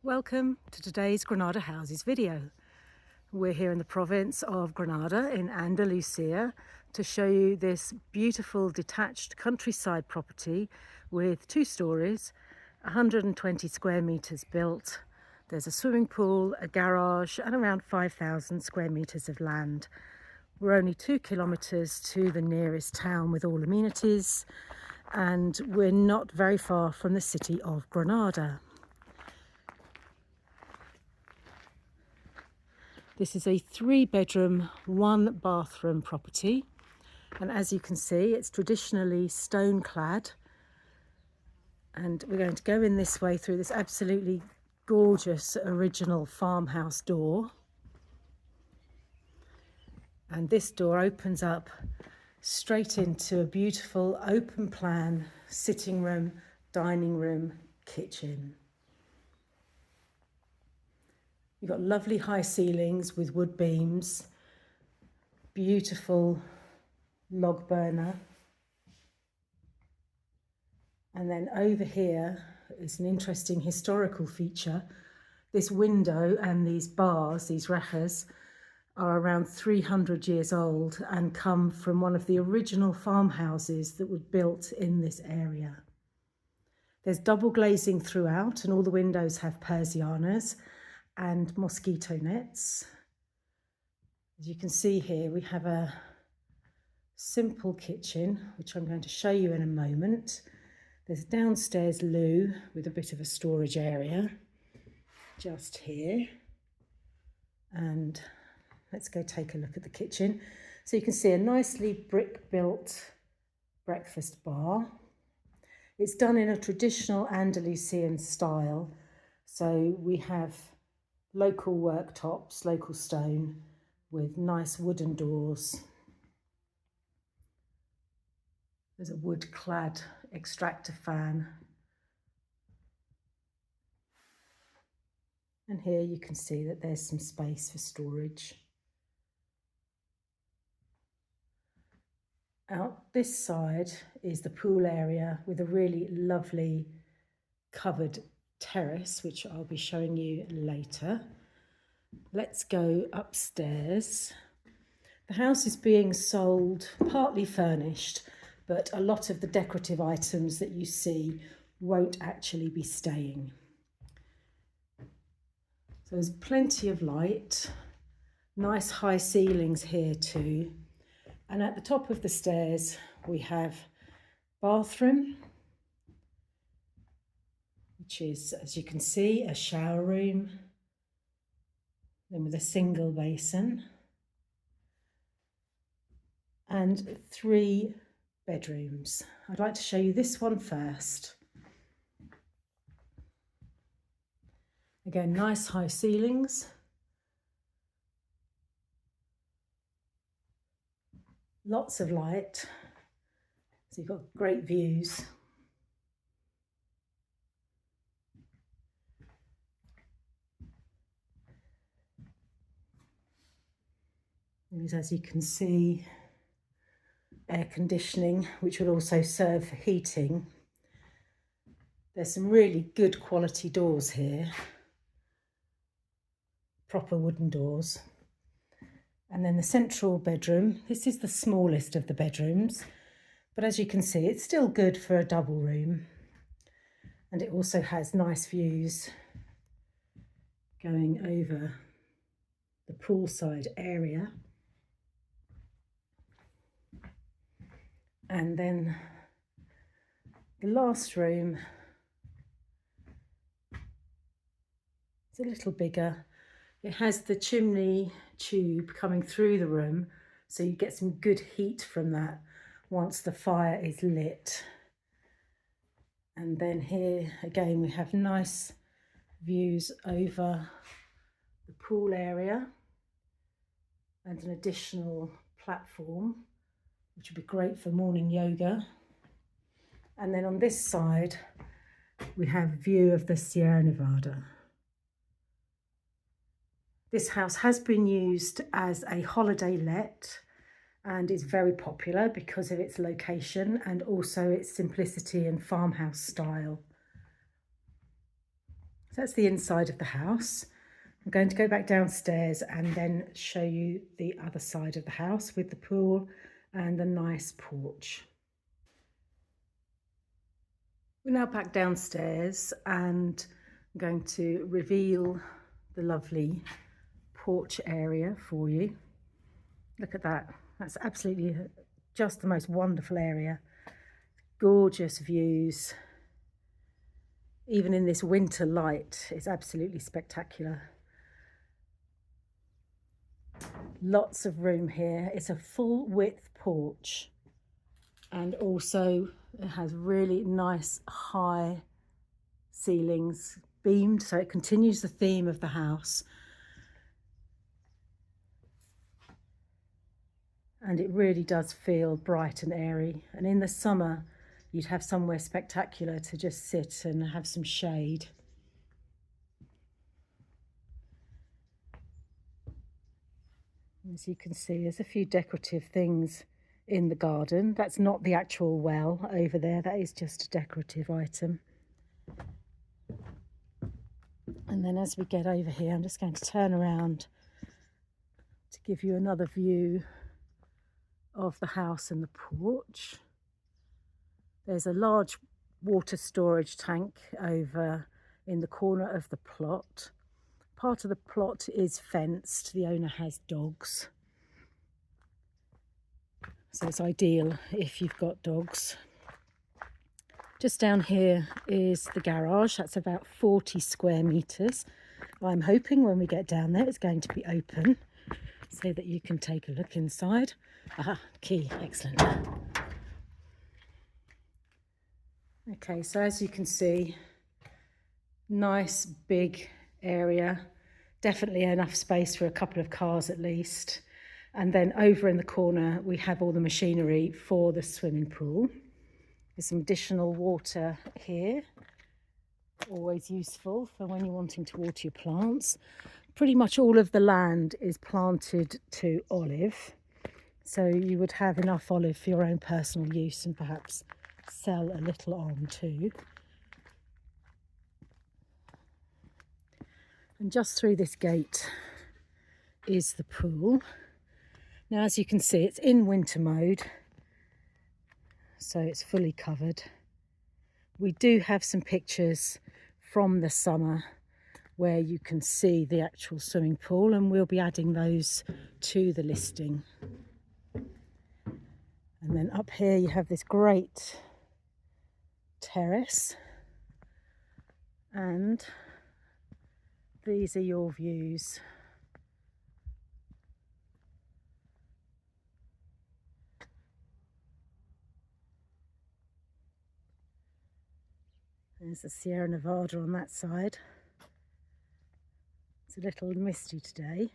Welcome to today's Granada Houses video. We're here in the province of Granada in Andalusia to show you this beautiful detached countryside property with 2 stories, 120 square metres built. There's a swimming pool, a garage and around 5,000 square metres of land. We're only 2 kilometres to the nearest town with all amenities, and we're not very far from the city of Granada. This is a 3-bedroom, 1-bathroom property, and as you can see, it's traditionally stone clad. And we're going to go in this way through this absolutely gorgeous original farmhouse door. And this door opens up straight into a beautiful open plan sitting room, dining room, kitchen. You've got lovely high ceilings with wood beams, beautiful log burner. And then over here is an interesting historical feature. This window and these bars, these rejas, are around 300 years old and come from one of the original farmhouses that were built in this area. There's double glazing throughout and all the windows have persianas and mosquito nets. As you can see here, we have a simple kitchen, which I'm going to show you in a moment. There's a downstairs loo with a bit of a storage area just here. And let's go take a look at the kitchen. So you can see a nicely brick-built breakfast bar. It's done in a traditional Andalusian style. So we have local worktops, local stone, with nice wooden doors. There's a wood-clad extractor fan. And here you can see that there's some space for storage. Out this side is the pool area with a really lovely covered terrace, which I'll be showing you later. Let's go upstairs. The house is being sold partly furnished, but a lot of the decorative items that you see won't actually be staying. So there's plenty of light, nice high ceilings here too. And at the top of the stairs we have bathroom, which is, as you can see, a shower room, then with a single basin, and 3 bedrooms. I'd like to show you this one first. Again, nice high ceilings, lots of light, so you've got great views. As you can see, air conditioning, which will also serve for heating. There's some really good quality doors here, proper wooden doors. And then the central bedroom, this is the smallest of the bedrooms, but as you can see, it's still good for a double room. And it also has nice views going over the poolside area. And then the last room is a little bigger. It has the chimney tube coming through the room, so you get some good heat from that once the fire is lit. And then here again we have nice views over the pool area and an additional platform, which would be great for morning yoga. And then on this side, we have a view of the Sierra Nevada. This house has been used as a holiday let and is very popular because of its location and also its simplicity and farmhouse style. So that's the inside of the house. I'm going to go back downstairs and then show you the other side of the house with the pool and the nice porch. We're now back downstairs and I'm going to reveal the lovely porch area for you. Look at that. That's absolutely just the most wonderful area. Gorgeous views. Even in this winter light, it's absolutely spectacular. Lots of room here. It's a full width porch, and also it has really nice high ceilings, beamed, so it continues the theme of the house. And it really does feel bright and airy. And in the summer, you'd have somewhere spectacular to just sit and have some shade. As you can see, there's a few decorative things in the garden. That's not the actual well over there, that is just a decorative item. And then as we get over here, I'm just going to turn around to give you another view of the house and the porch. There's a large water storage tank over in the corner of the plot. Part of the plot is fenced. The owner has dogs, so it's ideal if you've got dogs. Just down here is the garage. That's about 40 square metres. I'm hoping when we get down there it's going to be open so that you can take a look inside. Aha, key, excellent. Okay, so as you can see, nice big area, definitely enough space for a couple of cars at least. And then over in the corner we have all the machinery for the swimming pool. There's some additional water here, always useful for when you're wanting to water your plants. Pretty much all of the land is planted to olive, so you would have enough olive for your own personal use and perhaps sell a little on too. And just through this gate is the pool. Now, as you can see, it's in winter mode, so it's fully covered. We do have some pictures from the summer where you can see the actual swimming pool, and we'll be adding those to the listing. And then up here you have this great terrace, and these are your views. There's the Sierra Nevada on that side. It's a little misty today.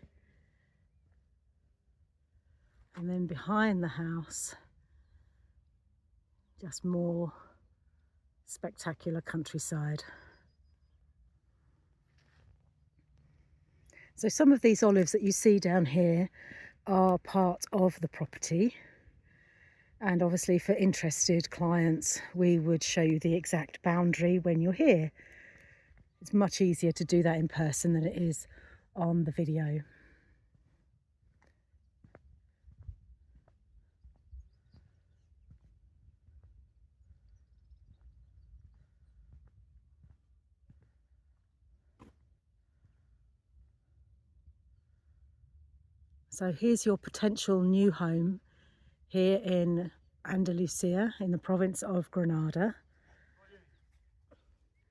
And then behind the house, just more spectacular countryside. So some of these olives that you see down here are part of the property. And obviously for interested clients, we would show you the exact boundary when you're here. It's much easier to do that in person than it is on the video. So here's your potential new home here in Andalusia, in the province of Granada.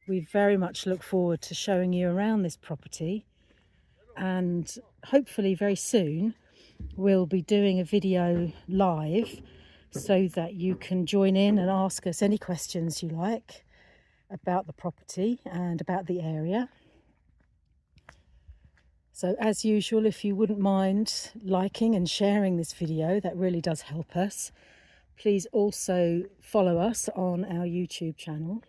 We very much look forward to showing you around this property, and hopefully very soon we'll be doing a video live so that you can join in and ask us any questions you like about the property and about the area. So as usual, if you wouldn't mind liking and sharing this video, that really does help us. Please also follow us on our YouTube channel.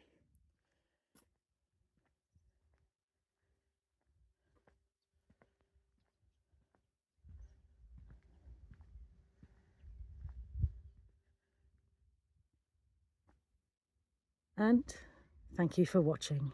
And thank you for watching.